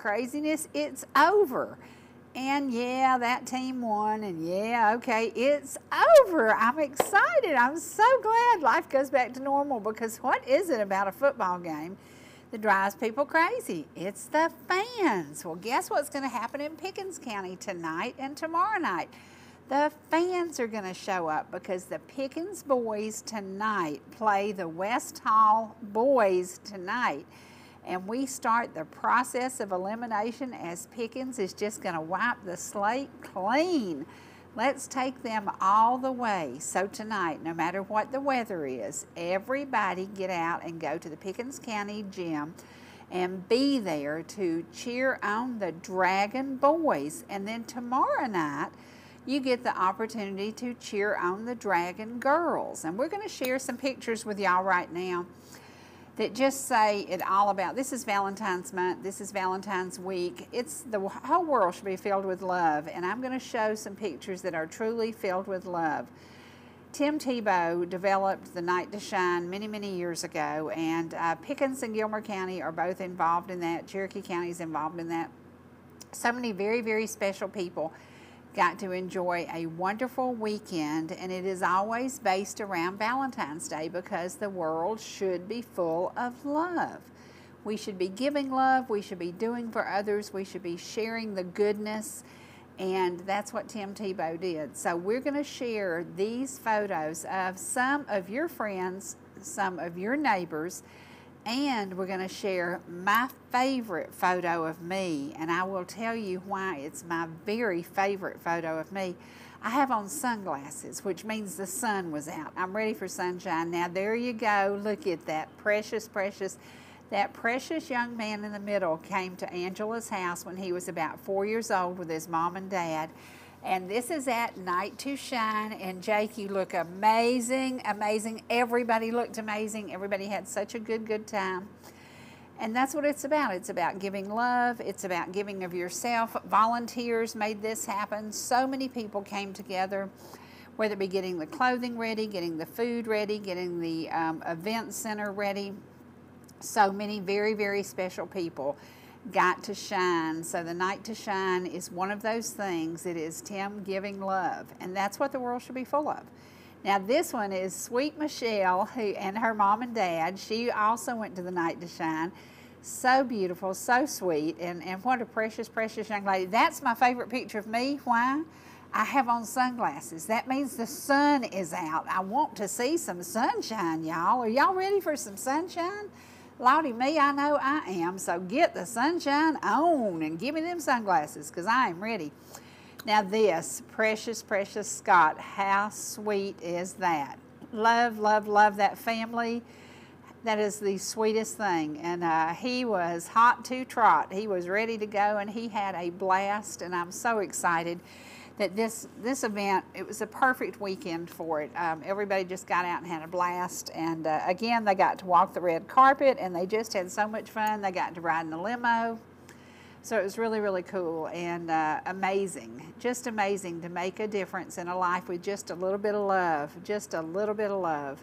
craziness, it's over. And yeah, that team won, and yeah, okay, it's over. I'm excited. I'm so glad life goes back to normal, because what is it about a football game that drives people crazy? It's the fans. Well, guess what's going to happen in Pickens County tonight and tomorrow night? The fans are going to show up, because the Pickens boys tonight play the West Hall boys tonight. And we start the process of elimination, as Pickens is just going to wipe the slate clean. Let's take them all the way. So tonight, no matter what the weather is, everybody get out and go to the Pickens County gym and be there to cheer on the Dragon boys. And then tomorrow night, you get the opportunity to cheer on the Dragon girls. And we're going to share some pictures with y'all right now that just say it all about. This is Valentine's month, this is Valentine's week. It's the whole world should be filled with love, and I'm going to show some pictures that are truly filled with love. Tim Tebow developed the Night to Shine many, many years ago, and Pickens and Gilmer County are both involved in that. Cherokee County is involved in that. So many very, very special people got to enjoy a wonderful weekend, and it is always based around Valentine's Day, because the world should be full of love. We should be giving love, we should be doing for others, we should be sharing the goodness, and that's what Tim Tebow did. So we're going to share these photos of some of your friends, some of your neighbors, and we're going to share my favorite photo of me, and I will tell you why it's my very favorite photo of me. I have on sunglasses, which means the sun was out. I'm ready for sunshine. Now there you go. Look at that precious, precious, that precious young man in the middle came to Angela's house when he was about 4 years old with his mom and dad. And this is at Night to Shine, and Jake, you look amazing, amazing. Everybody looked amazing. Everybody had such a good time. And that's what it's about. It's about giving love. It's about giving of yourself. Volunteers made this happen. So many people came together, whether it be getting the clothing ready, getting the food ready, getting the event center ready. So many very, very special people got to shine. So the Night to Shine is one of those things. It is Tim giving love, and that's what the world should be full of. Now this one is sweet Michelle, who and her mom and dad. She also went to the Night to Shine. So beautiful, so sweet, and what a precious, precious young lady. That's my favorite picture of me. Why? I have on sunglasses. That means the sun is out. I want to see some sunshine, y'all. Are y'all ready for some sunshine? Lordy me, I know I am. So get the sunshine on and give me them sunglasses, because I am ready. Now this, precious, precious Scott, how sweet is that? Love, love, love that family. That is the sweetest thing. And he was hot to trot. He was ready to go, and he had a blast, and I'm so excited that this event, it was a perfect weekend for it. Everybody just got out and had a blast, and again, they got to walk the red carpet, and they just had so much fun. They got to ride in the limo, so it was really, really cool and amazing. Just amazing to make a difference in a life with just a little bit of love, just a little bit of love.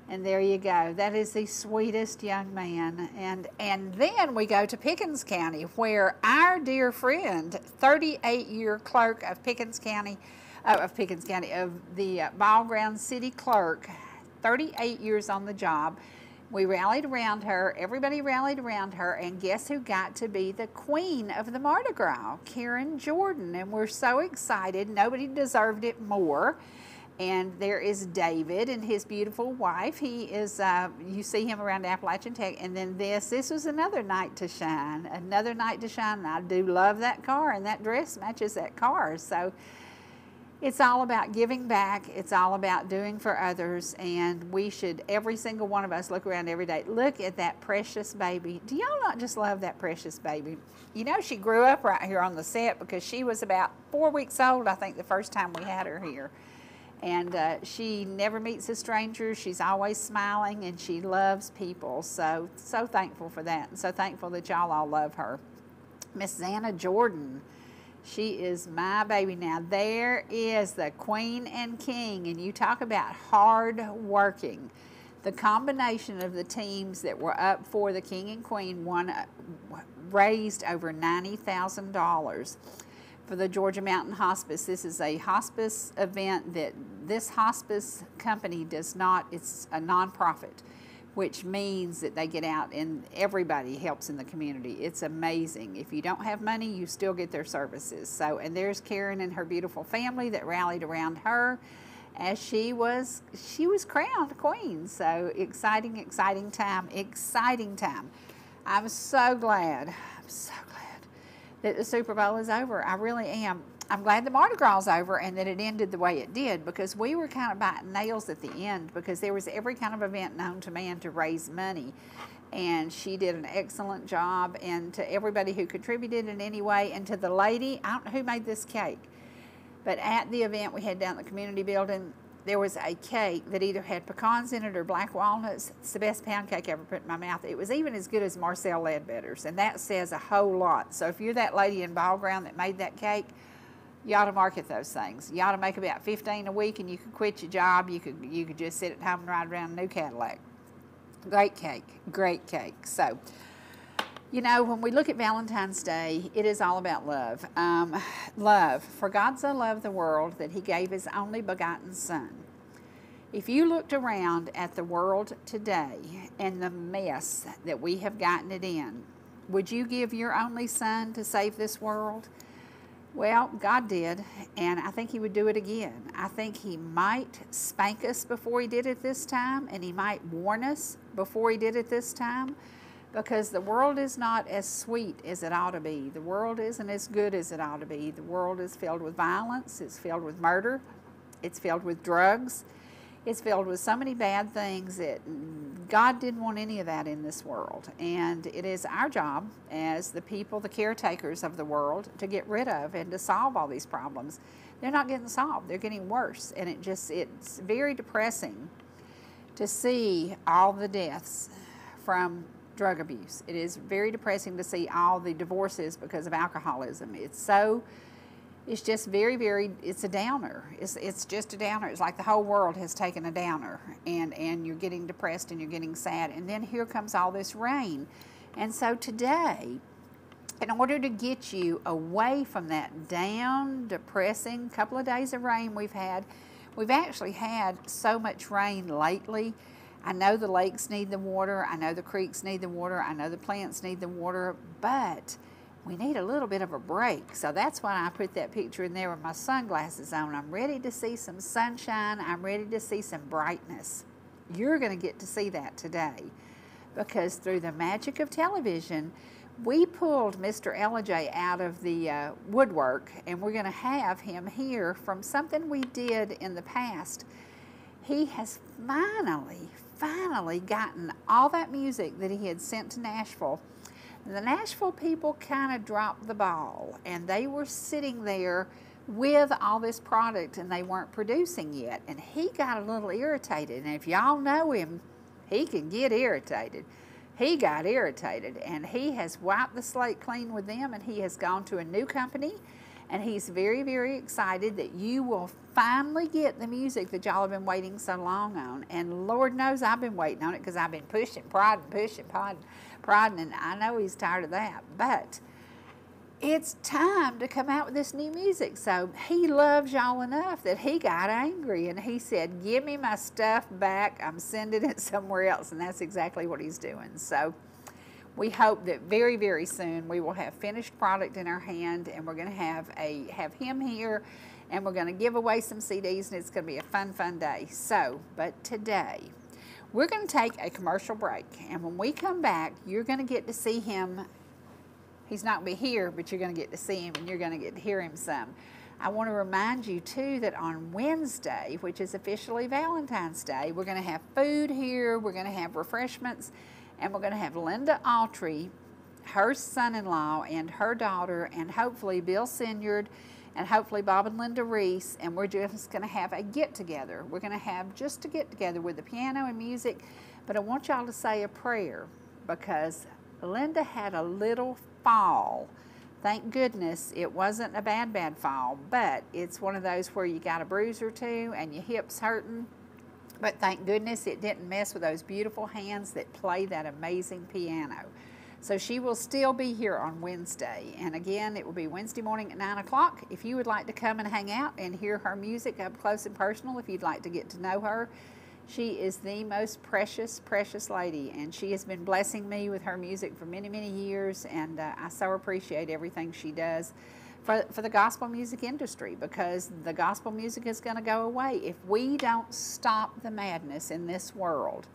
And there you go. That is the sweetest young man. And then we go to Pickens County, where our dear friend, 38-year clerk of Pickens County, of the Ball Ground City Clerk, 38 years on the job. We rallied around her. Everybody rallied around her. And guess who got to be the queen of the Mardi Gras? Karen Jordan. And we're so excited. Nobody deserved it more. And there is David and his beautiful wife. He is, you see him around Appalachian Tech. And then this was another night to shine, another night to shine. And I do love that car, and that dress matches that car. So it's all about giving back. It's all about doing for others. And we should, every single one of us, look around every day. Look at that precious baby. Do y'all not just love that precious baby? You know, she grew up right here on the set, because she was about 4 weeks old, I think, the first time we had her here. And she never meets a stranger. She's always smiling, and she loves people. So thankful for that, and so thankful that y'all all love her. Miss Xana Jordan, she is my baby. Now there is the queen and king, and you talk about hard working. The combination of the teams that were up for the King and Queen raised over $90,000 for the Georgia Mountain Hospice. This is a hospice event that this hospice company does not, it's a nonprofit, which means that they get out and everybody helps in the community. It's amazing. If you don't have money, you still get their services. So, and there's Karen and her beautiful family that rallied around her as she was crowned queen. So exciting, exciting time, exciting time. I'm so glad that the Super Bowl is over. I really am. I'm glad the Mardi Gras is over and that it ended the way it did, because we were kind of biting nails at the end, because there was every kind of event known to man to raise money. And she did an excellent job, and to everybody who contributed in any way, and to the lady, I don't know who made this cake, but at the event we had down at the community building, there was a cake that either had pecans in it or black walnuts. It's the best pound cake I ever put in my mouth. It was even as good as Marcel Ledbetter's, and that says a whole lot. So if you're that lady in Ball Ground that made that cake, you ought to market those things. You ought to make about 15 a week, and you could quit your job. You could just sit at home and ride around a new Cadillac. Great cake, great cake. So, you know, when we look at Valentine's Day, it is all about love. Love. For God so loved the world that he gave his only begotten Son. If you looked around at the world today and the mess that we have gotten it in, would you give your only Son to save this world? Well, God did, and I think he would do it again. I think he might spank us before he did it this time, and he might warn us before he did it this time, because the world is not as sweet as it ought to be. The world isn't as good as it ought to be. The world is filled with violence. It's filled with murder. It's filled with drugs. It's filled with so many bad things that God didn't want any of that in this world. And it is our job as the people, the caretakers of the world, to get rid of and to solve all these problems. They're not getting solved. They're getting worse. And it's very depressing to see all the deaths from drug abuse. It is very depressing to see all the divorces because of alcoholism. It's just very, it's a downer. It's just a downer. It's like the whole world has taken a downer, and you're getting depressed and you're getting sad. And then here comes all this rain. And so today, in order to get you away from that down, depressing couple of days of rain we've actually had so much rain lately. I know the lakes need the water. I know the creeks need the water. I know the plants need the water, but we need a little bit of a break. So that's why I put that picture in there with my sunglasses on. I'm ready to see some sunshine. I'm ready to see some brightness. You're going to get to see that today, because through the magic of television, we pulled Mr. Ellijay out of the woodwork, and we're going to have him here from something we did in the past. He has finally gotten all that music that he had sent to Nashville. The Nashville people kind of dropped the ball, and they were sitting there with all this product, and they weren't producing yet. And he got a little irritated, and if y'all know him, he can get irritated. He got irritated, and he has wiped the slate clean with them, and he has gone to a new company, and he's very, very excited that you will finally get the music that y'all have been waiting so long on. And Lord knows I've been waiting on it, because I've been prodding, and I know he's tired of that. But it's time to come out with this new music. So he loves y'all enough that he got angry, and he said, give me my stuff back. I'm sending it somewhere else. And that's exactly what he's doing. So we hope that very, very soon we will have finished product in our hand, and we're going to have him here, and we're going to give away some CDs, and it's going to be a fun, fun day. So, but today, we're going to take a commercial break, and when we come back, you're going to get to see him. He's not going to be here, but you're going to get to see him, and you're going to get to hear him some. I want to remind you, too, that on Wednesday, which is officially Valentine's Day, we're going to have food here, we're going to have refreshments, and we're going to have Linda Autry, her son-in-law, and her daughter, and hopefully Bill Sinyard, and hopefully Bob and Linda Reese, and we're just going to have a get-together. We're going to have just a get-together with the piano and music, but I want y'all to say a prayer, because Linda had a little fall. Thank goodness it wasn't a bad fall, but it's one of those where you got a bruise or two and your hip's hurting. But thank goodness it didn't mess with those beautiful hands that play that amazing piano. So she will still be here on Wednesday. And again, it will be Wednesday morning at 9 o'clock. If you would like to come and hang out and hear her music up close and personal, if you'd like to get to know her, she is the most precious, precious lady. And she has been blessing me with her music for many, many years. And I so appreciate everything she does for the gospel music industry, because the gospel music is going to go away if we don't stop the madness in this world.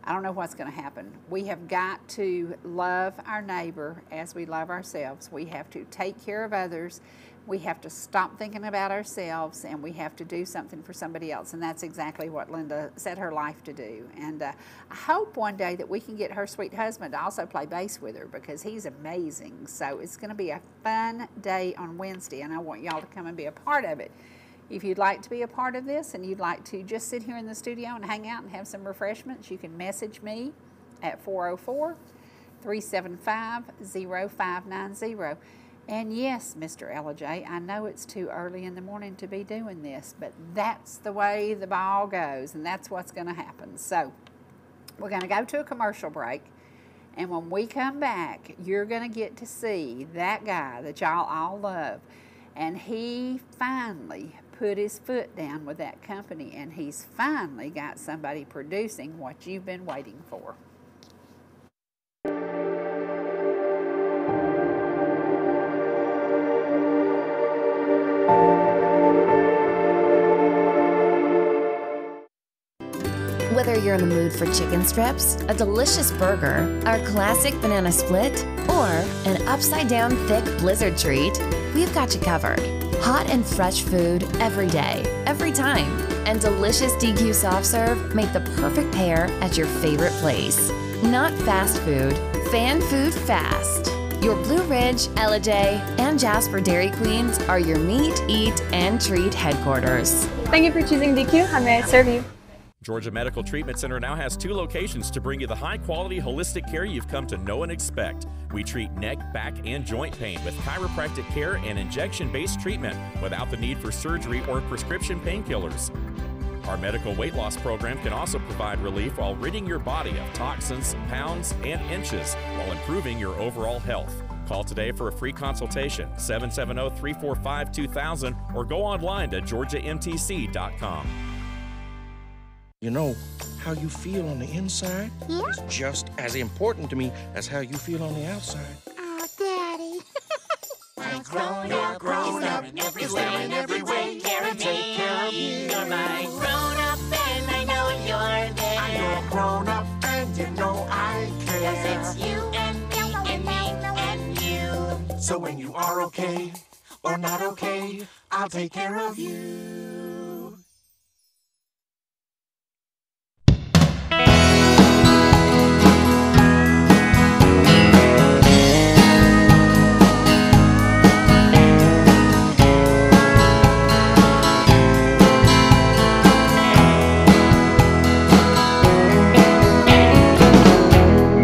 I don't know what's going to happen. We have got to love our neighbor as we love ourselves. We have to take care of others. We have to stop thinking about ourselves, and we have to do something for somebody else. And that's exactly what Linda set her life to do. And I hope one day that we can get her sweet husband to also play bass with her, because he's amazing. So it's going to be a fun day on Wednesday, and I want y'all to come and be a part of it. If you'd like to be a part of this and you'd like to just sit here in the studio and hang out and have some refreshments, you can message me at 404-375-0590. And yes, Mr. Ellijay, I know it's too early in the morning to be doing this, but that's the way the ball goes, and that's what's going to happen. So we're going to go to a commercial break, and when we come back, you're going to get to see that guy that y'all all love. And he finally put his foot down with that company, and he's finally got somebody producing what you've been waiting for. Whether you're in the mood for chicken strips, a delicious burger, our classic banana split, or an upside-down thick blizzard treat, we've got you covered. Hot and fresh food every day, every time. And delicious DQ soft serve make the perfect pair at your favorite place. Not fast food, fan food fast. Your Blue Ridge, Ellijay, and Jasper Dairy Queens are your meet, eat, and treat headquarters. Thank you for choosing DQ. How may I serve you? Georgia Medical Treatment Center now has 2 locations to bring you the high-quality holistic care you've come to know and expect. We treat neck, back, and joint pain with chiropractic care and injection-based treatment without the need for surgery or prescription painkillers. Our medical weight loss program can also provide relief while ridding your body of toxins, pounds, and inches while improving your overall health. Call today for a free consultation, 770-345-2000, or go online to georgiamtc.com. You know, how you feel on the inside is just as important to me as how you feel on the outside. Oh, Daddy. I'm grown up, is there in every way. Care of me, you're my grown up, and I know you're there. I'm your grown up, and you know I care. 'Cause it's you and me and me and you. So when you are okay or not okay, I'll take care of you.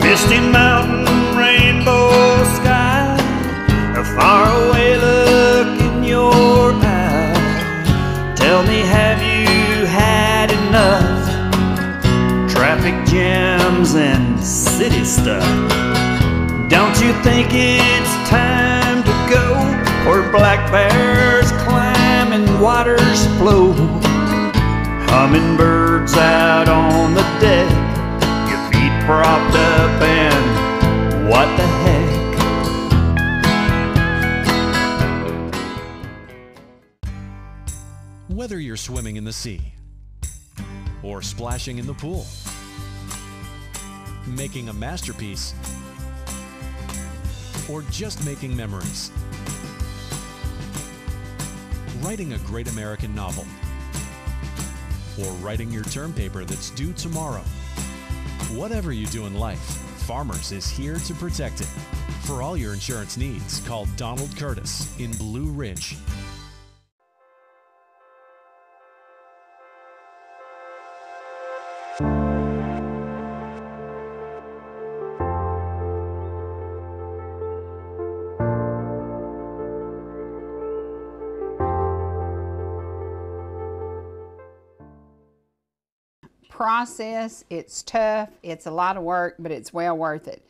Misty mountain, rainbow sky, a faraway look in your eye. Tell me, have you had enough? Traffic jams and city stuff. Don't you think it's time to go where black bears climb and waters flow? Hummingbirds out on the deck, propped up, and what the heck? Whether you're swimming in the sea or splashing in the pool, making a masterpiece, or just making memories, writing a great American novel, or writing your term paper that's due tomorrow. Whatever you do in life, Farmers is here to protect it. For all your insurance needs, call Donald Curtis in Blue Ridge. process. It's tough. It's a lot of work, but it's well worth it.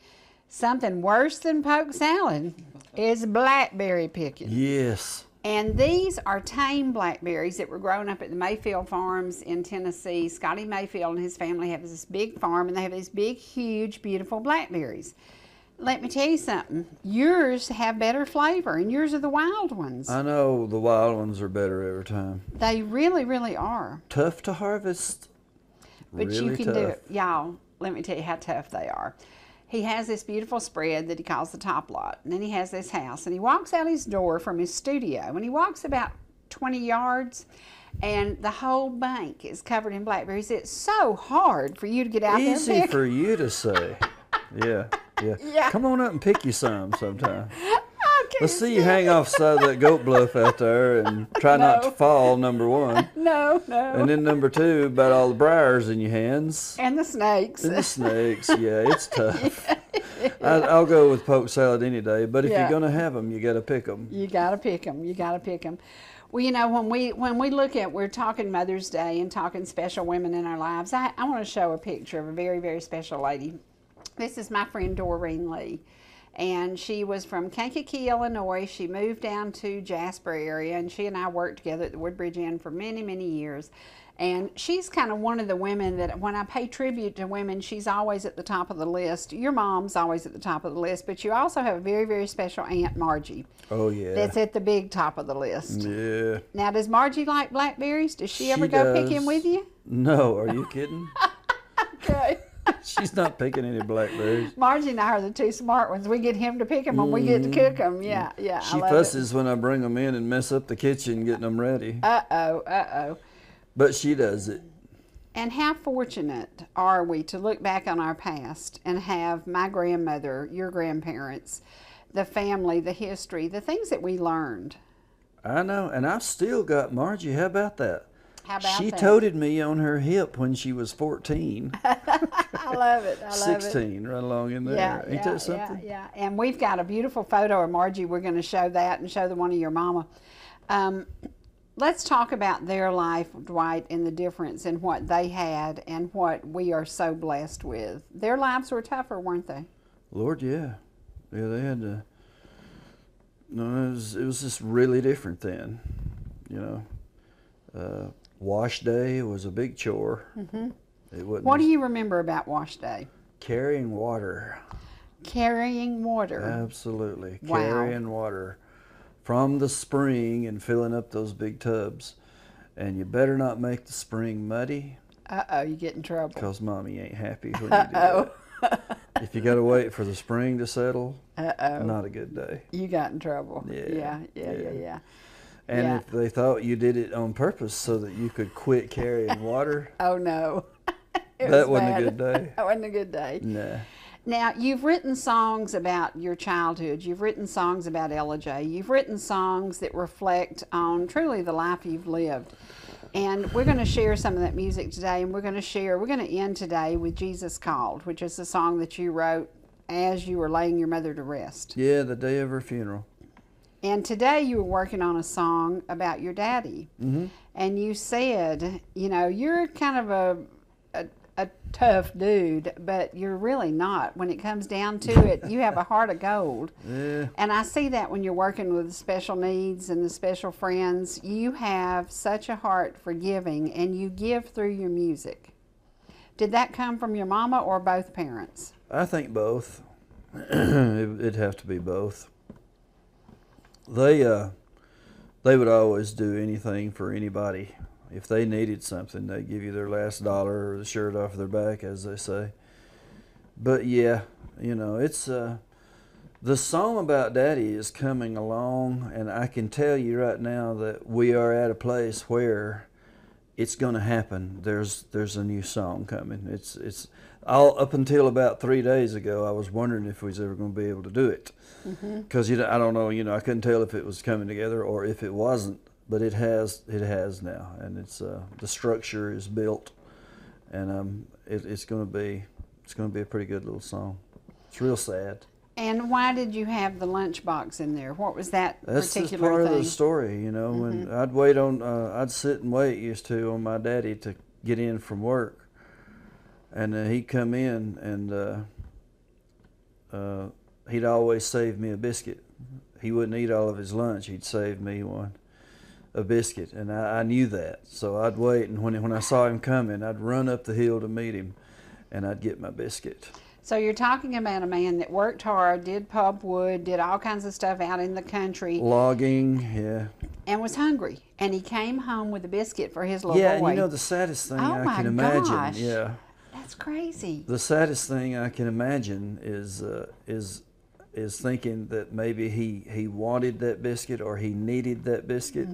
Something worse than poke salad is blackberry picking. Yes. And these are tame blackberries that were grown up at the Mayfield Farms in Tennessee. Scotty Mayfield and his family have this big farm, and they have these big, huge, beautiful blackberries. Let me tell you something. Yours have better flavor, and yours are the wild ones. I know the wild ones are better every time. They really, really are. Tough to harvest. But really you can tough. do it. Y'all, let me tell you how tough they are. He has this beautiful spread that he calls the top lot. And then he has this house. And he walks out his door from his studio. And he walks about 20 yards. And the whole bank is covered in blackberries. It's so hard for you to get out there and Easy pick. for you to say. Yeah. Yeah. Come on up and pick you some sometime. I can't Let's see you stand hang off the side of that goat bluff out there and try not to fall, number one. No. And then number two, about all the briars in your hands. And the snakes. And the snakes, yeah, it's tough. I'll go with poke salad any day, but if you're going to have them, you got to pick them. You got to pick them. You got to pick them. Well, you know, when we look at, we're talking Mother's Day and talking special women in our lives, I want to show a picture of a very, very special lady. This is my friend Doreen Lee. And she was from Kankakee, Illinois. She moved down to Jasper area, and she and I worked together at the Woodbridge Inn for many, many years. And she's kind of one of the women that when I pay tribute to women, she's always at the top of the list. Your mom's always at the top of the list, but you also have a very, very special Aunt Margie. Oh, yeah. That's at the big top of the list. Yeah. Now, does Margie like blackberries? Does she ever go picking with you? No, are you kidding? Okay. She's not picking any blackberries. Margie and I are the two smart ones. We get him to pick them and we get to cook them. Yeah. She fusses when I bring them in and mess up the kitchen getting them ready. Uh-oh. But she does it. And how fortunate are we to look back on our past and have my grandmother, your grandparents, the family, the history, the things that we learned. I know, and I've still got Margie. How about that? How about she that? toted me on her hip when she was 14. I love it. 16, right along in there. Ain't that something? Yeah. And we've got a beautiful photo of Margie. We're going to show that and show the one of your mama. Let's talk about their life, Dwight, and the difference in what they had and what we are so blessed with. Their lives were tougher, weren't they? Lord, yeah. Yeah, they had to. No, it was just really different then, you know. Wash day was a big chore. Mm-hmm. It wasn't. What do you remember about wash day? Carrying water. Carrying water. Absolutely. Wow. Carrying water from the spring and filling up those big tubs. And you better not make the spring muddy. Uh-oh, you get in trouble. Because Mommy ain't happy when you do that. If you got to wait for the spring to settle, not a good day. You got in trouble. Yeah. And if they thought you did it on purpose so that you could quit carrying water. Oh, no. That wasn't a good day. That wasn't a good day. Nah. Now, you've written songs about your childhood. You've written songs about Ellijay. You've written songs that reflect on truly the life you've lived. And we're going to share some of that music today, and we're going to end today with Jesus Called, which is a song that you wrote as you were laying your mother to rest. Yeah, the day of her funeral. And today you were working on a song about your daddy. Mm-hmm. And you said, you know, you're kind of a tough dude, but you're really not. When it comes down to it, you have a heart of gold. Yeah. And I see that when you're working with the special needs and the special friends. You have such a heart for giving, and you give through your music. Did that come from your mama or both parents? I think both. It'd have to be both. They would always do anything for anybody. If they needed something, they'd give you their last dollar or the shirt off their back, as they say. But yeah, you know, it's the song about Daddy is coming along, and I can tell you right now that we are at a place where it's going to happen. There's a new song coming. It's all up until about 3 days ago, I was wondering if we was ever going to be able to do it. Because I don't know, I couldn't tell if it was coming together or if it wasn't, but it has now, and it's the structure is built, and it's going to be a pretty good little song. It's real sad. And why did you have the lunchbox in there? What was that That's particular just part thing? of the story, when I'd sit and wait used to on my daddy to get in from work, And he'd come in, and he'd always save me a biscuit. He wouldn't eat all of his lunch. He'd save me a biscuit, and I knew that. So I'd wait, and when I saw him coming, I'd run up the hill to meet him, and I'd get my biscuit. So you're talking about a man that worked hard, did pulp wood, did all kinds of stuff out in the country. Logging, yeah. And was hungry. And he came home with a biscuit for his little boy. Yeah, and you know the saddest thing I can imagine. Gosh. Yeah. That's crazy. The saddest thing I can imagine is thinking that maybe he wanted that biscuit or he needed that biscuit,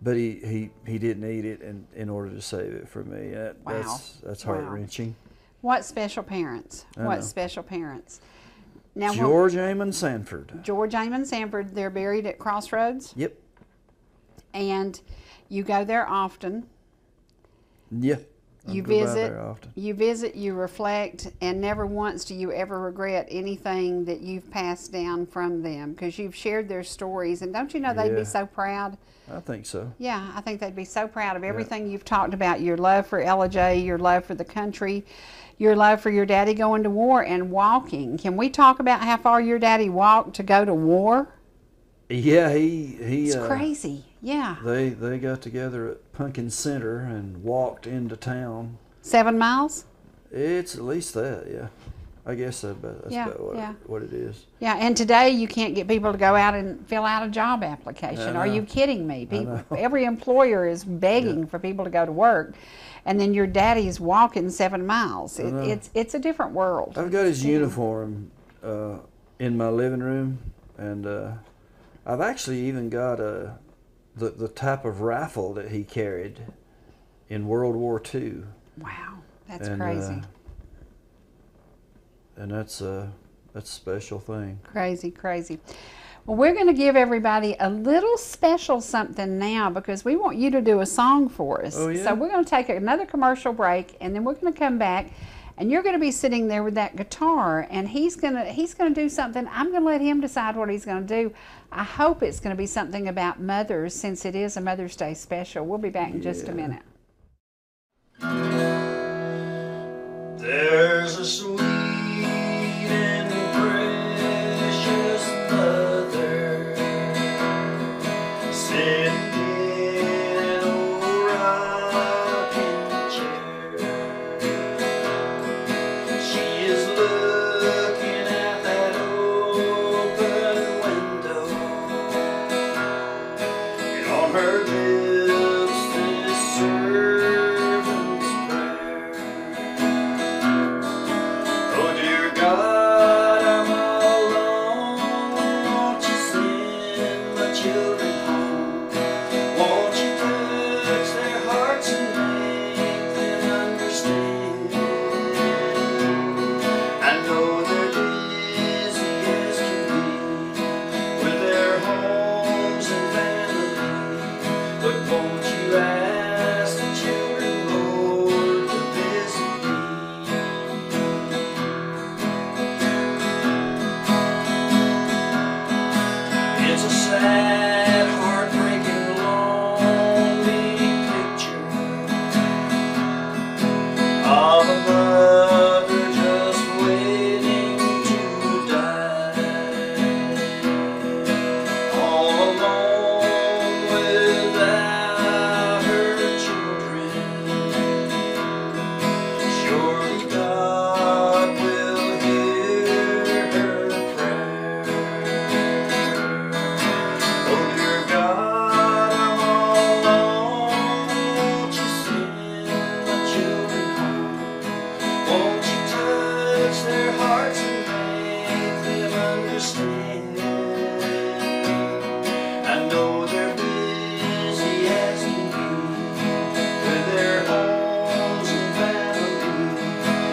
but he didn't eat it in order to save it for me. That's heart-wrenching. What special parents? What special parents? Now, George Amon Sanford. George Amon Sanford, they're buried at Crossroads? Yep. And you go there often. Yeah. You visit, you reflect, and never once do you ever regret anything that you've passed down from them, because you've shared their stories. And don't you know they'd be so proud? I think so. Yeah, I think they'd be so proud of everything you've talked about, your love for Ellijay, your love for the country, your love for your daddy going to war and walking. Can we talk about how far your daddy walked to go to war? Yeah, It's crazy. Yeah. They got together at Pumpkin Center and walked into town. 7 miles? It's at least that, yeah. I guess that's about what it is. Yeah, and today you can't get people to go out and fill out a job application. Are you kidding me? People, every employer is begging for people to go to work, and then your daddy's walking 7 miles. It's a different world. I've got his uniform in my living room, and I've actually even got the type of rifle that he carried in World War II. Wow, that's crazy. And that's a special thing. Crazy, crazy. Well, we're going to give everybody a little special something now, because we want you to do a song for us. Oh, yeah? So we're going to take another commercial break, and then we're going to come back, and you're going to be sitting there with that guitar, and he's going to do something. I'm going to let him decide what he's going to do. I hope it's going to be something about mothers, since it is a Mother's Day special. We'll be back in just a minute. There's a sweet and precious mother sitting in a rocking chair. She is looking at that open window, and on her lips this servant's prayer. Oh dear God, I'm all alone. Won't you send my children home? Won't you touch their hearts and make them understand? I know they're busy as can be with their homes and family, but won't you ask the children, Lord, to visit me? It's a sad, heartbreaking, lonely picture of a mother just waiting to die, all alone without her children. Surely God will hear her prayer. Oh dear God, I'm all alone. Won't you send my children home? Won't you touch their hearts and make them understand? I know they're busy as can be with their homes and family,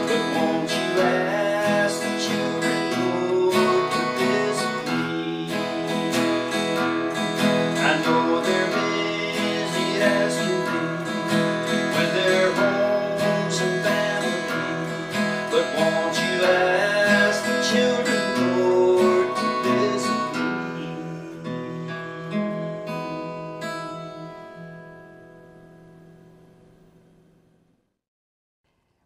but won't you ask the children, Lord, to visit me? I know they're busy as can be with their homes and family, but won't you ask the children, Lord, to visit me?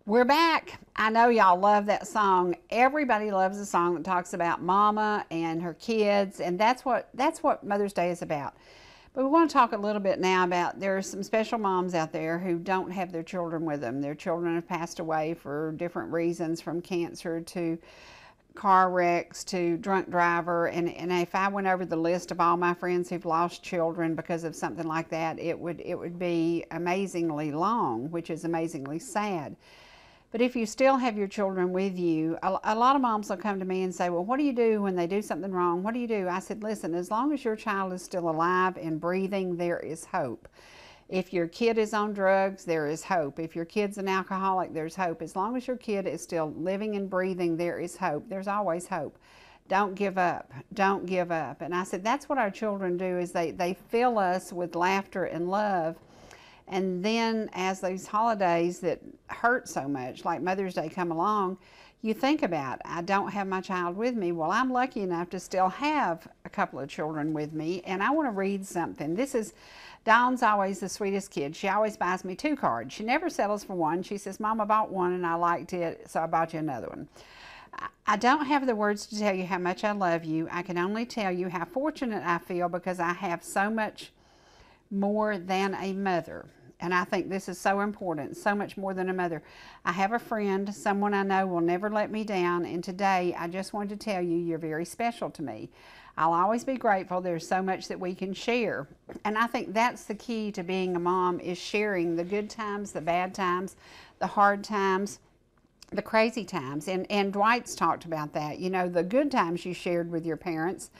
We're back, I know y'all love that song. Everybody loves a song that talks about mama and her kids, and that's what Mother's Day is about. But we want to talk a little bit now about, there are some special moms out there who don't have their children with them. Their children have passed away for different reasons, from cancer to car wrecks to drunk driver. And if I went over the list of all my friends who've lost children because of something like that, it would be amazingly long, which is amazingly sad. But if you still have your children with you, a lot of moms will come to me and say, well, what do you do when they do something wrong? What do you do? I said, listen, as long as your child is still alive and breathing, there is hope. If your kid is on drugs, there is hope. If your kid's an alcoholic, there's hope. As long as your kid is still living and breathing, there is hope. There's always hope. Don't give up. Don't give up. And I said, that's what our children do, is they fill us with laughter and love. And then as these holidays that hurt so much, like Mother's Day, come along, you think about, I don't have my child with me. Well, I'm lucky enough to still have a couple of children with me, and I want to read something. Dawn's always the sweetest kid. She always buys me 2 cards. She never settles for one. She says, Mom, I bought one and I liked it, so I bought you another one. I don't have the words to tell you how much I love you. I can only tell you how fortunate I feel because I have so much more than a mother. And I think this is so important, so much more than a mother. I have a friend, someone I know will never let me down, and today I just wanted to tell you you're very special to me. I'll always be grateful. There's so much that we can share. And I think that's the key to being a mom, is sharing the good times, the bad times, the hard times, the crazy times. And Dwight's talked about that. You know, the good times you shared with your parents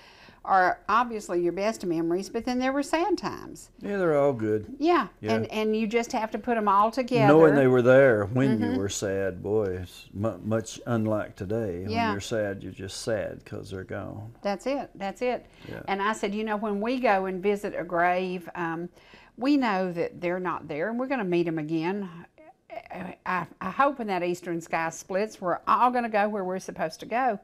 are obviously your best memories, but then there were sad times. Yeah, they're all good. Yeah. And you just have to put them all together. Knowing they were there when you were sad, boy, it's much unlike today. When you're sad, you're just sad because they're gone. That's it. That's it. Yeah. And I said, you know, when we go and visit a grave, we know that they're not there, and we're going to meet them again. I hope when that eastern sky splits, we're all going to go where we're supposed to go.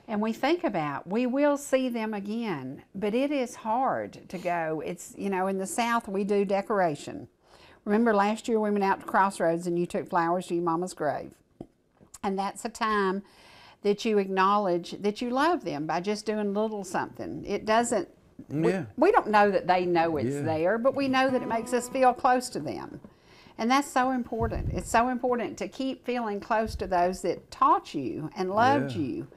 And we think about, we will see them again, but it is hard to go. It's, you know, in the South, we do decoration. Remember last year we went out to Crossroads and you took flowers to your mama's grave. And that's a time that you acknowledge that you love them by just doing a little something. It doesn't, we don't know that they know it's there, but we know that it makes us feel close to them. And that's so important. It's so important to keep feeling close to those that taught you and loved you.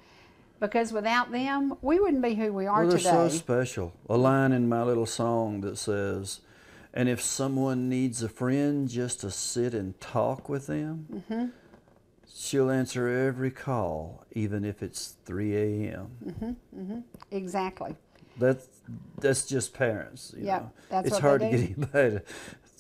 Because without them, we wouldn't be who we are today. They're so special. A line in my little song that says, and if someone needs a friend just to sit and talk with them, she'll answer every call, even if it's 3 a.m. Exactly. That's just parents. You know? That's it's what hard they to do. get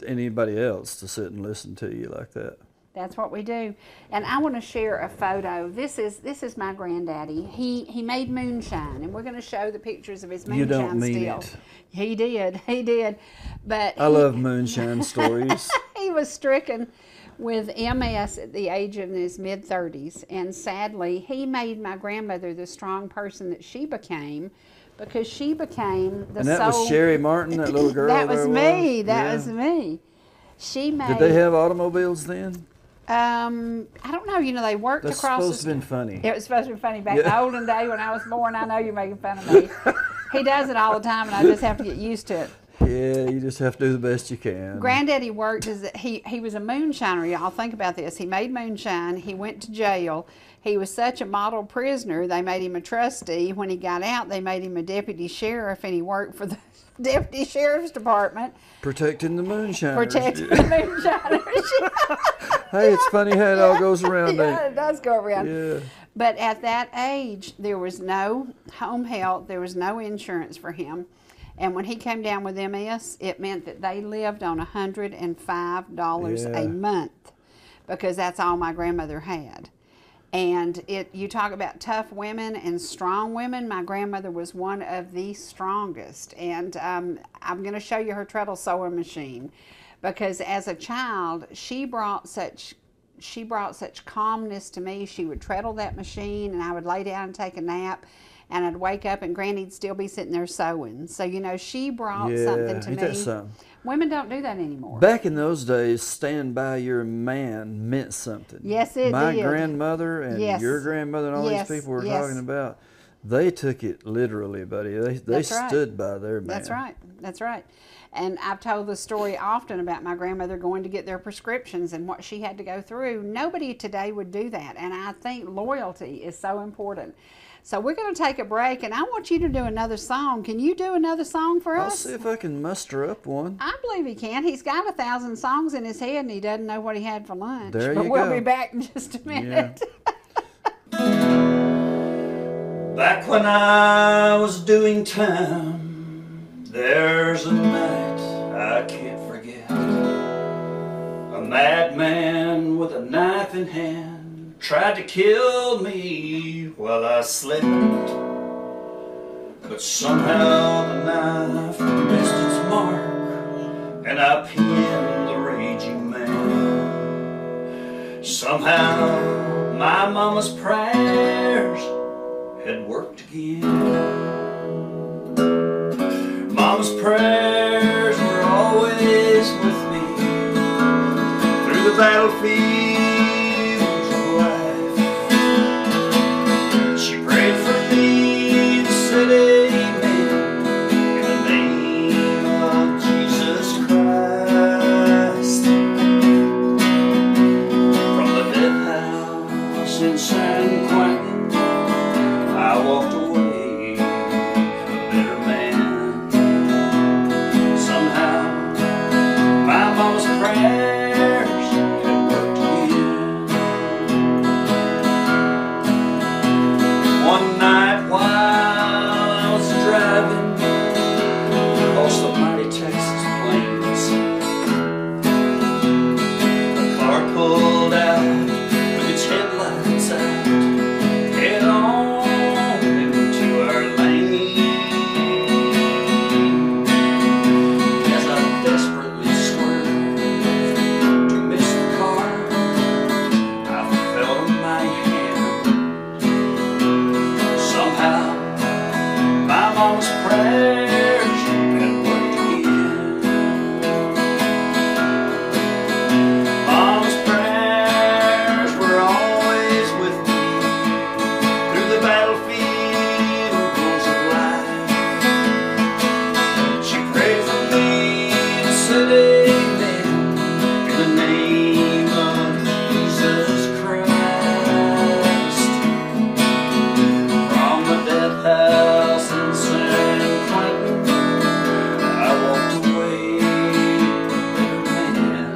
anybody else to sit and listen to you like that. That's what we do. And I want to share a photo. This is my granddaddy. He made moonshine, and we're going to show the pictures of his moonshine. You don't mean still. it. He did. But I love moonshine stories. He was stricken with MS at the age of his mid-30s, and sadly, he made my grandmother the strong person that she became, because she became the And that was Cherie Martin, that little girl. That was me. That was me. She made. Did they have automobiles then? I don't know. You know, they worked That's across. Supposed to have been funny. It was supposed to be funny back in the olden day when I was born. I know you're making fun of me. He does it all the time, and I just have to get used to it. Yeah, you just have to do the best you can. Granddaddy worked as he was a moonshiner. Y'all think about this. He made moonshine. He went to jail. He was such a model prisoner. They made him a trustee. When he got out, they made him a deputy sheriff, and he worked for the deputy sheriff's department. Protecting the moonshiners. Protecting the moonshiners. Hey, it's funny how it all goes around. Yeah, it does go around. Yeah. But at that age, there was no home health. There was no insurance for him. And when he came down with MS, it meant that they lived on $105 a month, because that's all my grandmother had. And you talk about tough women and strong women. My grandmother was one of the strongest. And I'm going to show you her treadle sewing machine, because as a child, she brought such calmness to me. She would treadle that machine, and I would lay down and take a nap. and I'd wake up and Granny'd still be sitting there sewing. So, you know, she brought something to ain't me. that something? Women don't do that anymore. Back in those days, stand by your man meant something. Yes, it My did. grandmother and your grandmother and all these people we're talking about, they took it literally, buddy. They stood by their man. That's right. That's right. And I've told the story often about my grandmother going to get their prescriptions and what she had to go through. Nobody today would do that. And I think loyalty is so important. So we're going to take a break, and I want you to do another song. Can you do another song for us? I'll see if I can muster up one. I believe he can. He's got 1,000 songs in his head, and he doesn't know what he had for lunch. There but you we'll go. be back in just a minute. Back when I was doing time, there's a night I can't forget. A madman with a knife in hand tried to kill me while I slept, but somehow the knife missed its mark and I pinned the raging man. Somehow my mama's prayers had worked again. Mama's prayers were always with me through the battlefields of life. She prayed for me and said amen in the name of Jesus Christ. From the death house in San Quentin, I walked away a better man. Somehow my mama's prayers had worked again. One night while I was driving across the mighty Texas plains, a car pulled out with its headlights out, head on into our lane. As I desperately swerved to miss the car, I fell on my hand. Somehow my mama's prayers had worked again. Mama's prayers were always with me through the battlefields of life. She prayed for me and said amen in the name of Jesus Christ. From the death house in San Quentin, I walked away a better man.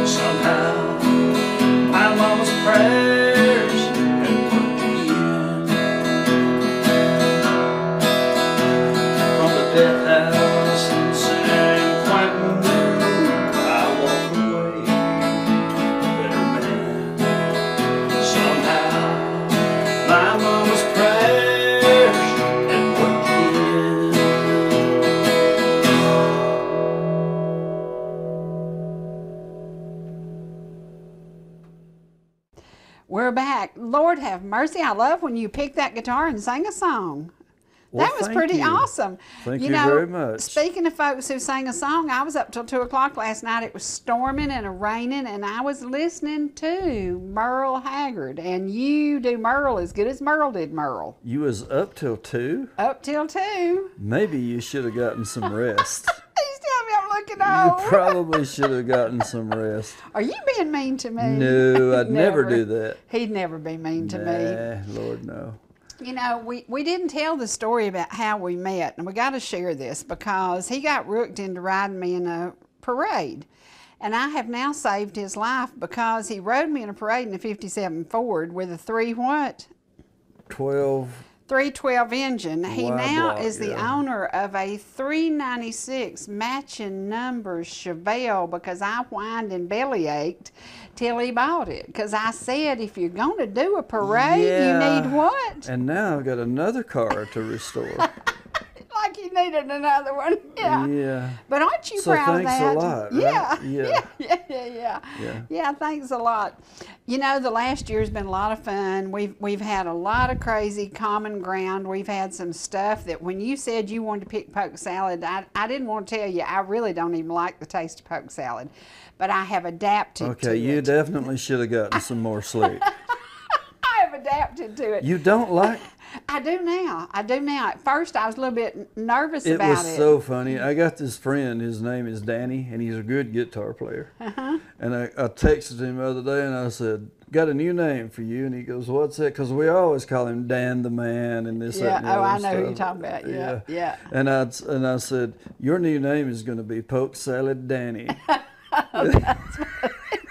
Somehow my mama's prayers had worked again. From the death house in San Quentin, I walked away a better man. Somehow my mama's prayers had worked again. We're back. Lord have mercy. I love when you pick that guitar and sing a song. Well, That was thank pretty you. awesome. Thank you know, very much. Speaking of folks who sang a song, I was up till 2 o'clock last night. It was storming and raining, and I was listening to Merle Haggard. And you do Merle as good as Merle did Merle. You was up till 2? Up till 2. Maybe you should have gotten some rest. He's telling me I'm looking You old. probably should have gotten some rest. Are you being mean to me? No, I'd never do that. He'd never be mean to me. Nah, Lord, no. You know, we didn't tell the story about how we met, and we got to share this because he got rooked into riding me in a parade. And I have now saved his life because he rode me in a parade in a 57 Ford with a 312 engine. He Wide now block, is the yeah. owner of a 396 matching numbers Chevelle because I whined and belly ached till he bought it. Because I said, if you're going to do a parade, Yeah. you need what? And now I've got another car to restore. Like he you needed another one. Yeah. Yeah. But aren't you So proud of that? thanks a lot, right? Yeah. Yeah. Yeah, thanks a lot. You know, the last year's been a lot of fun. We've had a lot of crazy common ground. We've had some stuff that when you said you wanted to pick poke salad, I didn't want to tell you, I really don't even like the taste of poke salad. But I have adapted to it. Okay, you definitely should have gotten some more sleep. I have adapted to it. You don't like? I do now. At first, I was a little bit nervous about it. It was so funny. I got this friend, his name is Danny, and he's a good guitar player. And I texted him the other day, and I said, got a new name for you. And he goes, what's that? Because we always call him Dan the Man and this, that, and the other I know stuff. who you're talking about. Yeah. And I said, your new name is going to be Poke Salad Danny.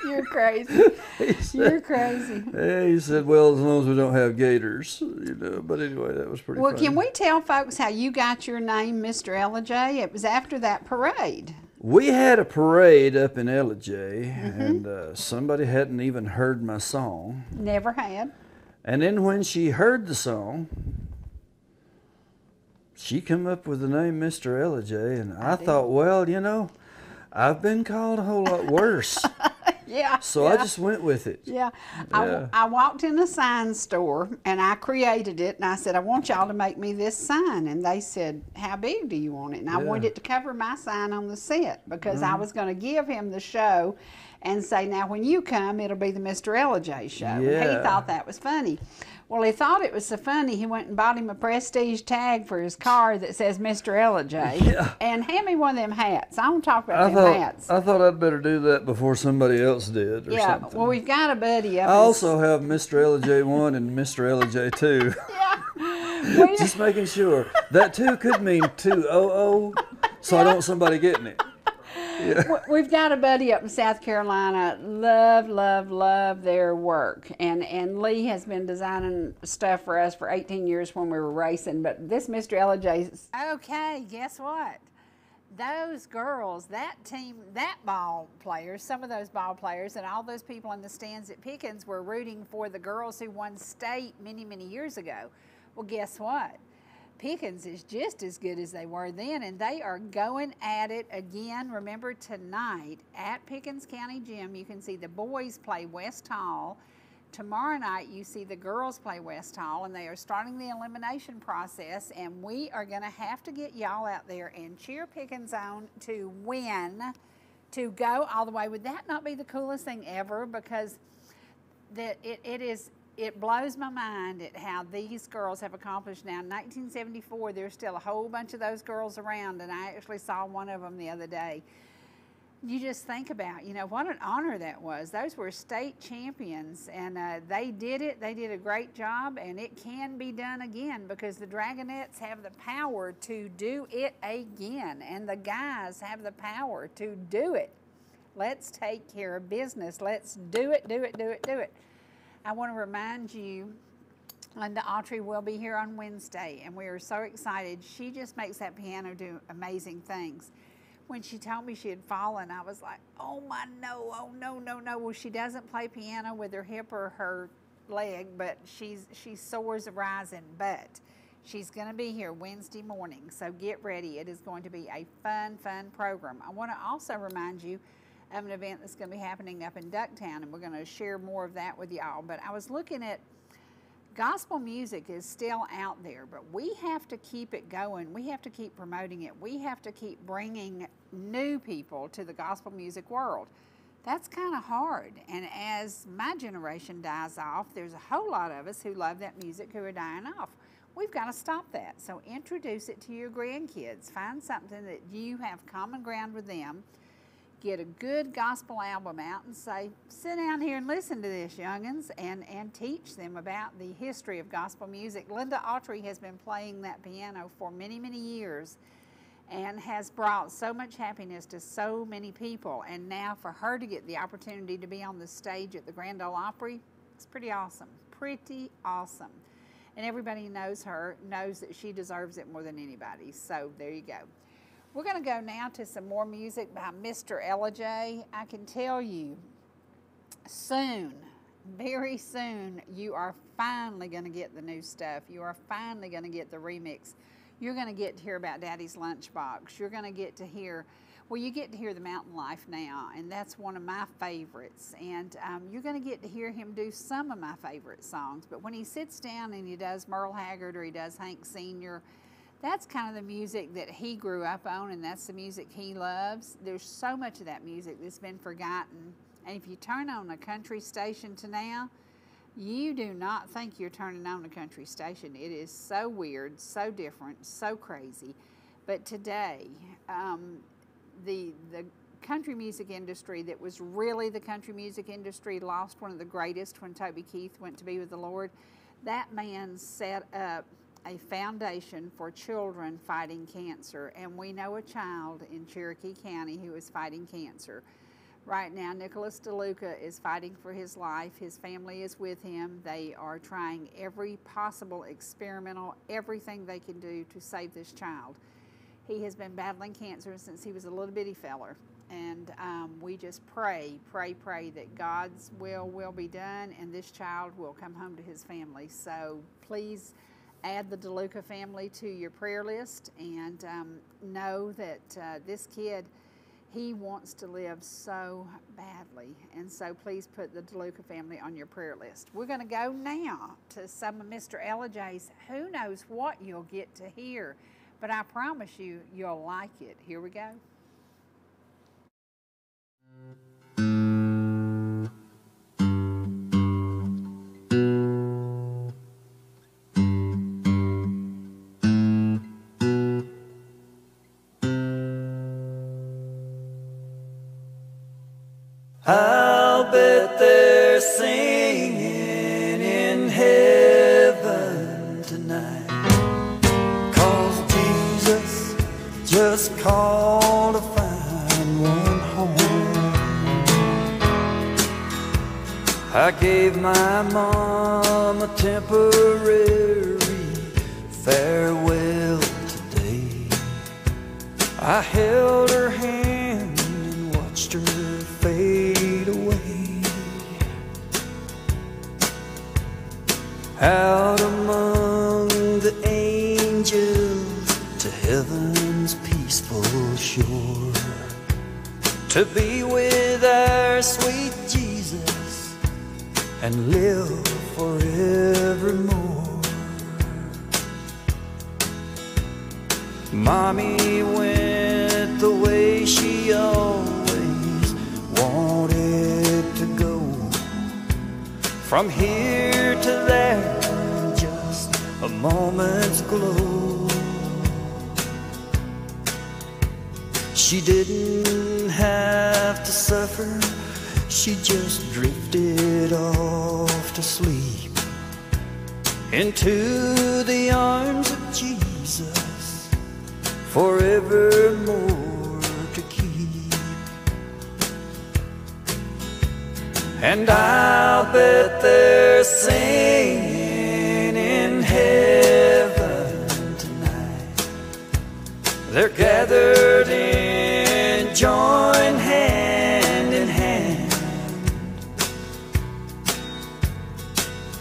You're crazy. You're crazy. Yeah, he said, well, as long as we don't have gators, you know. But anyway, that was pretty funny. Well, can we tell folks how you got your name, Mr. Ellijay? It was after that parade. We had a parade up in Ellijay, and somebody hadn't even heard my song. Never had. And then when she heard the song, she come up with the name Mr. Ellijay, and I thought, well, you know, I've been called a whole lot worse. So I just went with it. I walked in a sign store and I created it and I said, I want y'all to make me this sign. And they said, how big do you want it? And I wanted it to cover my sign on the set because I was going to give him the show and say, now when you come, it'll be the Mr. Ellijay show. And he thought that was funny. Well, he thought it was so funny, he went and bought him a prestige tag for his car that says Mr. Ellijay. And hand me one of them hats. I want to talk about them hats. I thought I'd better do that before somebody else did or something. Well, we've got a buddy up. I also have Mr. Ellijay 1 and Mr. Ellijay 2. Just making sure. That 2 could mean 200, so I don't want somebody getting it. We've got a buddy up in South Carolina, love their work. And Lee has been designing stuff for us for 18 years when we were racing. But this Mr. Ellijay. Okay, guess what? Those girls, that team, that ball players, some of those ball players and all those people in the stands at Pickens were rooting for the girls who won state many, many years ago. Well, guess what? Pickens is just as good as they were then, and they are going at it again. Remember, tonight at Pickens County Gym, you can see the boys play West Hall. Tomorrow night, you see the girls play West Hall, and they are starting the elimination process, and we are going to have to get y'all out there and cheer Pickens on to win, to go all the way. Would that not be the coolest thing ever? Because it blows my mind at how these girls have accomplished now. In 1974, there's still a whole bunch of those girls around, and I actually saw one of them the other day. You just think about, you know, what an honor that was. Those were state champions, and they did it. They did a great job, and it can be done again because the Dragonettes have the power to do it again, and the guys have the power to do it. Let's take care of business. Let's do it. I want to remind you, Linda Autry will be here on Wednesday, and we are so excited. She just makes that piano do amazing things. When she told me she had fallen, I was like, oh no. Well, she doesn't play piano with her hip or her leg, but she soars rising. But she's going to be here Wednesday morning, so get ready. It is going to be a fun program. I want to also remind you of an event that's going to be happening up in Ducktown, and we're going to share more of that with y'all. But I was looking at gospel music is still out there, but we have to keep it going. We have to keep promoting it. We have to keep bringing new people to the gospel music world. That's kind of hard. And as my generation dies off, there's a whole lot of us who love that music who are dying off. We've got to stop that. So introduce it to your grandkids. Find something that you have common ground with them. Get a good gospel album out and say, sit down here and listen to this, young'uns, and teach them about the history of gospel music. Linda Autry has been playing that piano for many, many years and has brought so much happiness to so many people. And now for her to get the opportunity to be on the stage at the Grand Ole Opry, it's pretty awesome, And everybody who knows her knows that she deserves it more than anybody. So there you go. We're going to go now to some more music by Mr. Ellijay. I can tell you, soon, very soon, you are finally going to get the new stuff. You are finally going to get the remix. You're going to get to hear about Daddy's Lunchbox. You're going to get to hear, well, you get to hear the Mountain Life now, and that's one of my favorites. And you're going to get to hear him do some of my favorite songs. But when he sits down and he does Merle Haggard or he does Hank Sr., that's kind of the music that he grew up on, and that's the music he loves. There's so much of that music that's been forgotten. And if you turn on a country station to now, you do not think you're turning on a country station. It is so weird, so different, so crazy. But today, the country music industry that was really the country music industry lost one of the greatest when Toby Keith went to be with the Lord. That man set up a foundation for children fighting cancer, and we know a child in Cherokee County who is fighting cancer. Right now, Nicholas DeLuca is fighting for his life. His family is with him. They are trying every possible experimental, everything they can do to save this child. He has been battling cancer since he was a little bitty feller. And we just pray that God's will be done and this child will come home to his family. So please add the DeLuca family to your prayer list, and know that this kid, he wants to live so badly, and so please put the DeLuca family on your prayer list. We're going to go now to some of Mr. Ellijay's Who Knows What you'll get to hear, but I promise you, you'll like it. Here we go. I'll bet they're singing in heaven tonight, 'cause Jesus just called to find one home. I gave my mom a temporary farewell today. I held her hand and watched her fade away. Out among the angels to heaven's peaceful shore, to be with our sweet Jesus and live forevermore. Mommy went the way she always wanted to go, from here to there in just a moment's glow. She didn't have to suffer, she just drifted off to sleep into the arms of Jesus, forevermore to keep. And I'll bet they're singing in heaven tonight. They're gathered in join hand in hand.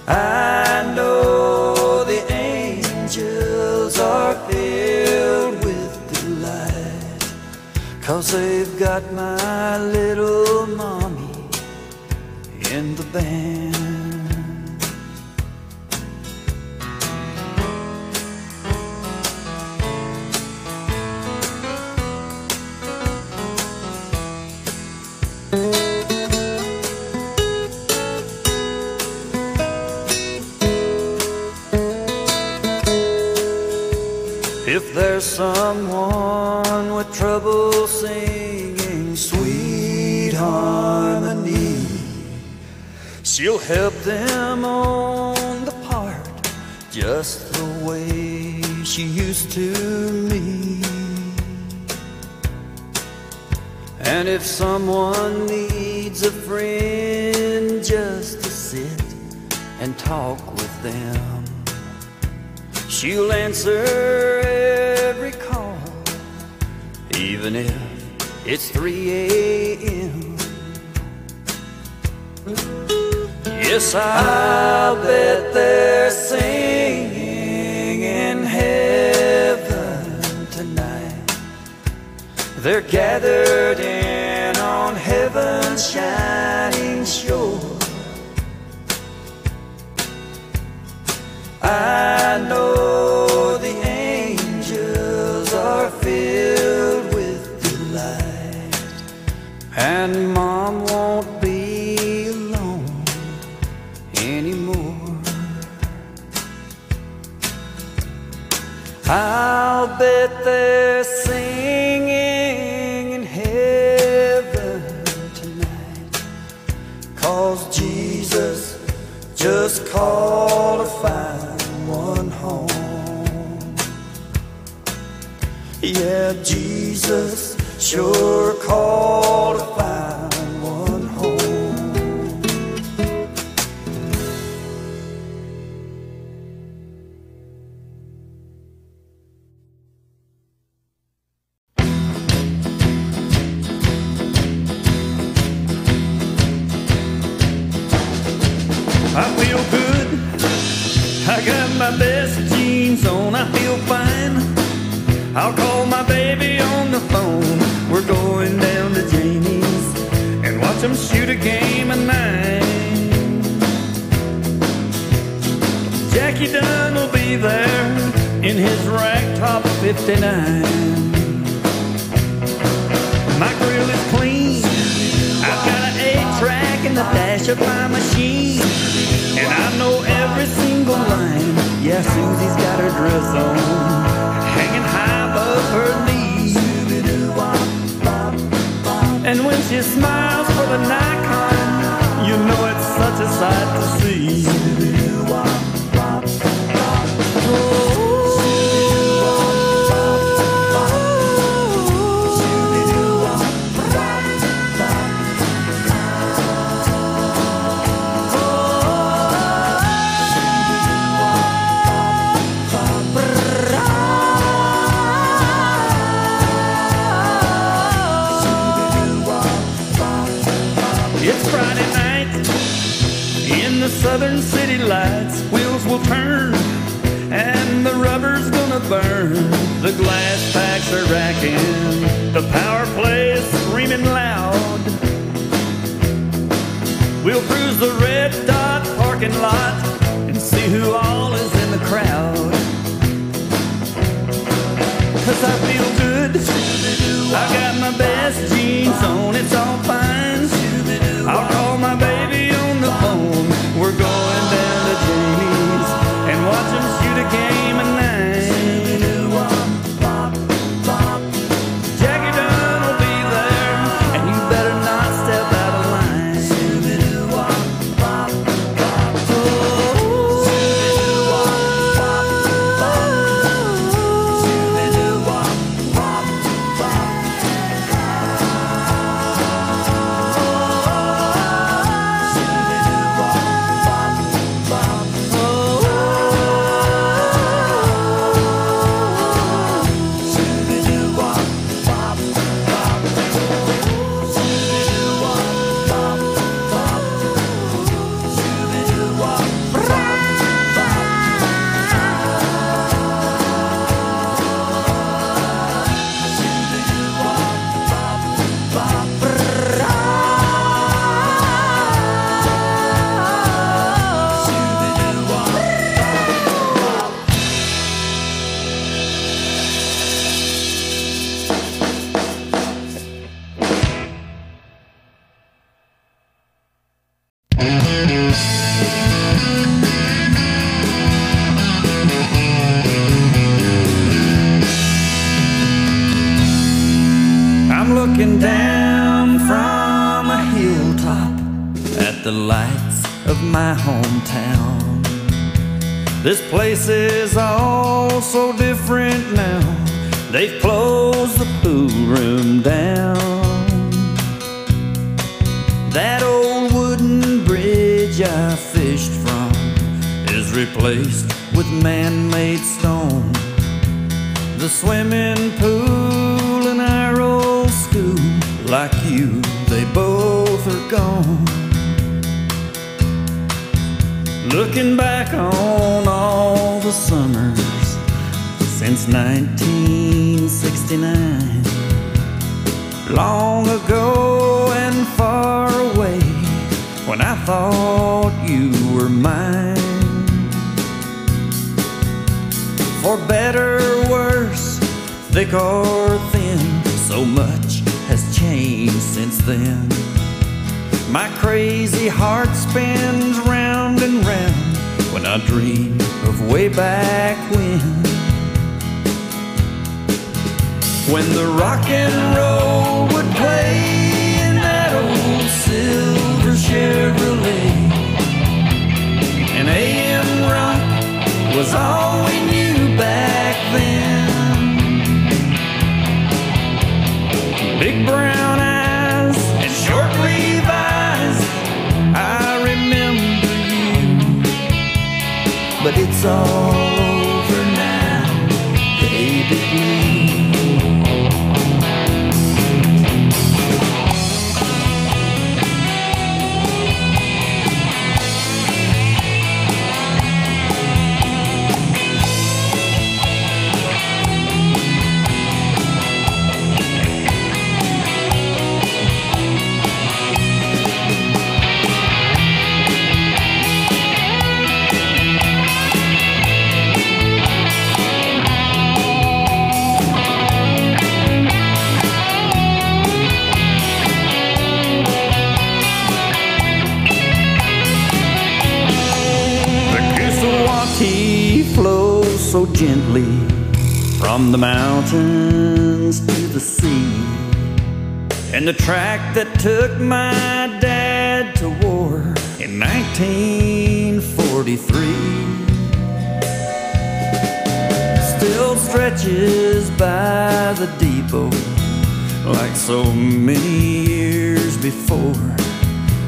I know the angels are filled with delight, 'cause they've got my little mommy in the band. If there's someone with trouble singing sweet harmony, she'll help them on the part just the way she used to me. And if someone needs a friend just to sit and talk with them, she'll answer every call, even if it's 3 a.m. Yes, I'll bet they're singing in heaven They're gathered in on heaven's shining shore. I know the angels are filled with delight, and Mom won't be alone anymore. I'll bet they're singing in heaven tonight, 'cause Jesus just called to find one home. Yeah, Jesus sure called to find one home. I feel good, I got my best jeans on, I feel fine. I'll call my baby on the phone. We're going down to Jamie's and watch them shoot a game of 9. Jackie Dunn will be there in his ragtop 59. My grill is clean, I've got an 8-track in the dash of my machine, and I know every single line. Yeah, Susie's got her dress on, hanging high above her knees. And when she smiles for the Nikon, you know it's such a sight to see. Southern city lights, wheels will turn, and the rubber's gonna burn. The glass packs are racking, the power play is screaming loud. We'll cruise the red dot parking lot and see who all is in the crowd. 'Cause I feel good, I got my best jeans on, it's all fine. I'll call my baby on the phone. We're going down to Jamie's and watch them shoot a game of 9. Jackie Dunn will be there, and you better not step out of line. Looking down from a hilltop at the lights of my hometown. This place is all so different now. They've closed the pool room down. That old wooden bridge I fished from is replaced with man-made stone. The swimming pool in our old school, like you, they both are gone. Looking back on all the summers since 1969, long ago and far away, when I thought you were mine. For better or worse, thick or thin, so much has changed since then. My crazy heart spins round and round when I dream of way back when the rock and roll would play in that old silver Chevrolet, and AM rock was all we knew back then. Big brown eyes and short Levi's, I remember you, but it's all over now, baby blue. Flows so gently from the mountains to the sea, and the track that took my dad to war in 1943 still stretches by the depot like so many years before.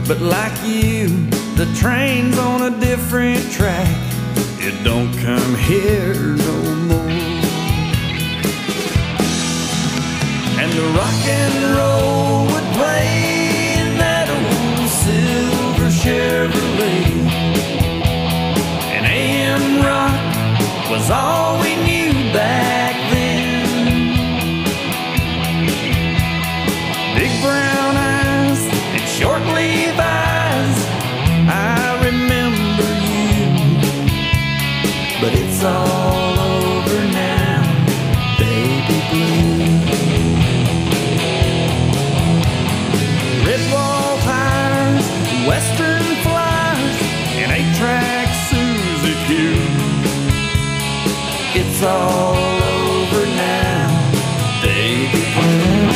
But like you, the train's on a different track. It don't come here no more. And the rock and roll would play in that old silver Chevrolet, and AM rock was all we knew back then. Big brown eyes and short Levi's, I remember you, but it's all over now, baby blue. Red wall tires, western flyers, and 8-track Suzuki. It's all over now, baby blue.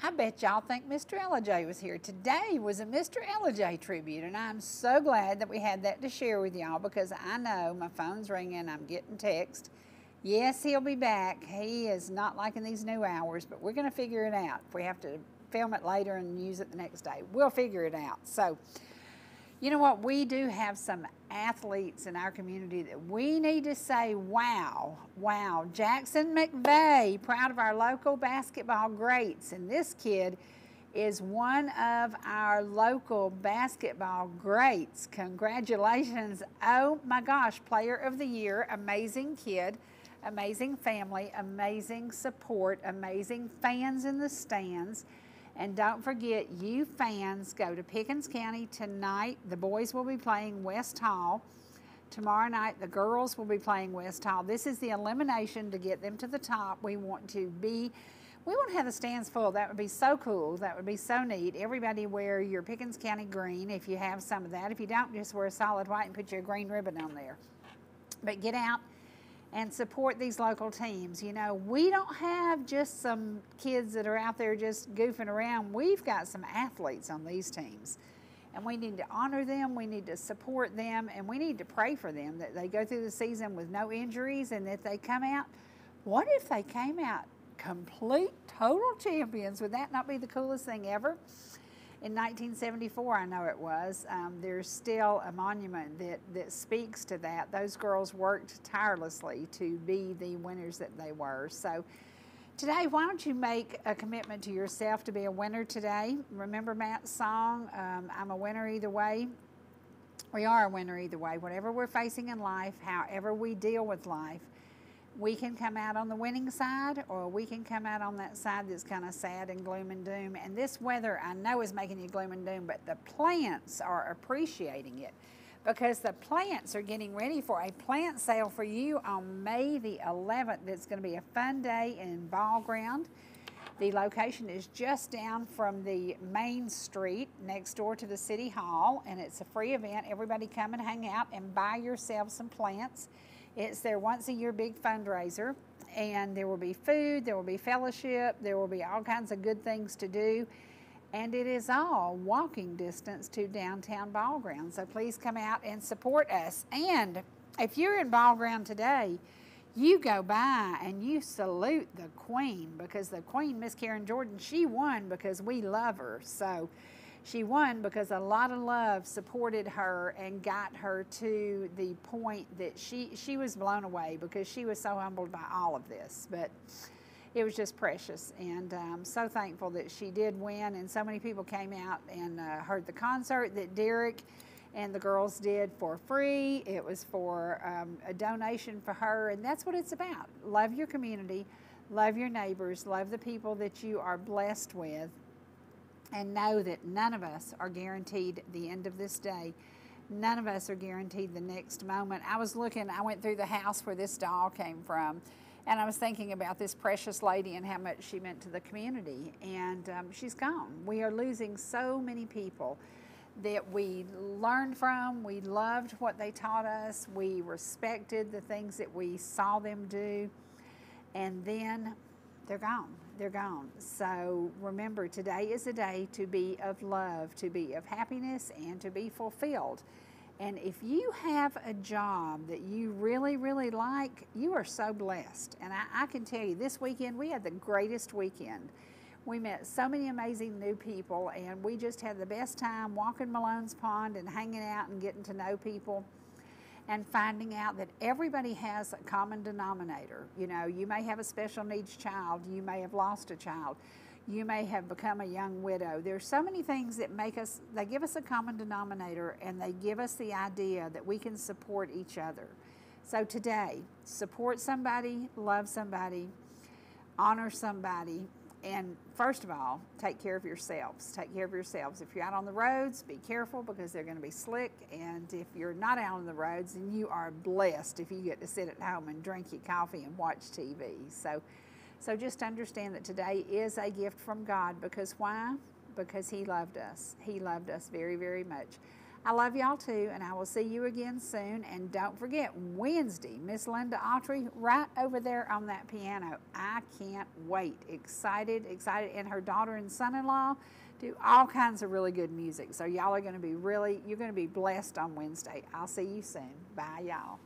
I bet y'all think Mr. Ellijay was here. Today was a Mr. Ellijay tribute, and I'm so glad that we had that to share with y'all, because I know my phone's ringing, I'm getting text. Yes, he'll be back. He is not liking these new hours, but we're going to figure it out. If we have to film it later and use it the next day, we'll figure it out. So, you know what? We do have some athletes in our community that we need to say, wow, wow. Jackson McVeigh, proud of our local basketball greats. And this kid is one of our local basketball greats. Congratulations. Oh my gosh, Player of the Year, amazing kid, amazing family, amazing support, amazing fans in the stands. And don't forget, you fans, go to Pickens County tonight. The boys will be playing West Hall. Tomorrow night, the girls will be playing West Hall. This is the elimination to get them to the top. We want to have the stands full. That would be so cool. That would be so neat. Everybody wear your Pickens County green if you have some of that. If you don't, just wear a solid white and put your green ribbon on there. But get out and support these local teams. You know, we don't have just some kids that are out there just goofing around. We've got some athletes on these teams, and we need to honor them, we need to support them, and we need to pray for them that they go through the season with no injuries, and that they come out. What if they came out complete, total champions? Would that not be the coolest thing ever? In 1974, I know it was, there's still a monument that speaks to that. Those girls worked tirelessly to be the winners that they were. So Today, why don't you make a commitment to yourself to be a winner today? Remember Matt's song, I'm a winner either way. We are a winner either way. Whatever we're facing in life, however we deal with life, we can come out on the winning side, or we can come out on that side that's kind of sad and gloom and doom. And this weather, I know, is making you gloom and doom, but the plants are appreciating it, because the plants are getting ready for a plant sale for you on May the 11th. It's going to be a fun day in Ball Ground. The location is just down from the main street next door to the City Hall, and it's a free event. Everybody come and hang out and buy yourself some plants. It's their once-a-year big fundraiser, and there will be food, there will be fellowship, there will be all kinds of good things to do, and it is all walking distance to downtown Ball Ground. So please come out and support us. And if you're in Ball Ground today, you go by and you salute the Queen, because the Queen, Miss Karen Jordan, she won because we love her. So she won because a lot of love supported her and got her to the point that she was blown away, because she was so humbled by all of this. But it was just precious, and I'm so thankful that she did win, and so many people came out and heard the concert that Derek and the girls did for free. It was for a donation for her, and that's what it's about. Love your community, love your neighbors, love the people that you are blessed with, and know that none of us are guaranteed the end of this day. None of us are guaranteed the next moment. I went through the house where this doll came from, and I was thinking about this precious lady and how much she meant to the community, and she's gone. We are losing so many people that we learned from. We loved what they taught us. We respected the things that we saw them do, and then they're gone. They're gone. So remember, today is a day to be of love, to be of happiness, and to be fulfilled. And if you have a job that you really, really like, you are so blessed. And I can tell you, this weekend we had the greatest weekend. We met so many amazing new people, and we just had the best time walking Malone's Pond and hanging out and getting to know people, and finding out that everybody has a common denominator. You know, you may have a special needs child, you may have lost a child, you may have become a young widow. There's so many things that they give us a common denominator, and they give us the idea that we can support each other. So today, support somebody, love somebody, honor somebody, and first of all, take care of yourselves. Take care of yourselves. If you're out on the roads, be careful, because they're going to be slick. And if you're not out on the roads, then you are blessed if you get to sit at home and drink your coffee and watch TV. So just understand that today is a gift from God. Because why? Because He loved us. He loved us very, very much. I love y'all too, and I will see you again soon. And don't forget, Wednesday, Miss Linda Autry right over there on that piano. I can't wait. Excited, excited. And her daughter and son-in-law do all kinds of really good music. So y'all are going to be you're going to be blessed on Wednesday. I'll see you soon. Bye, y'all.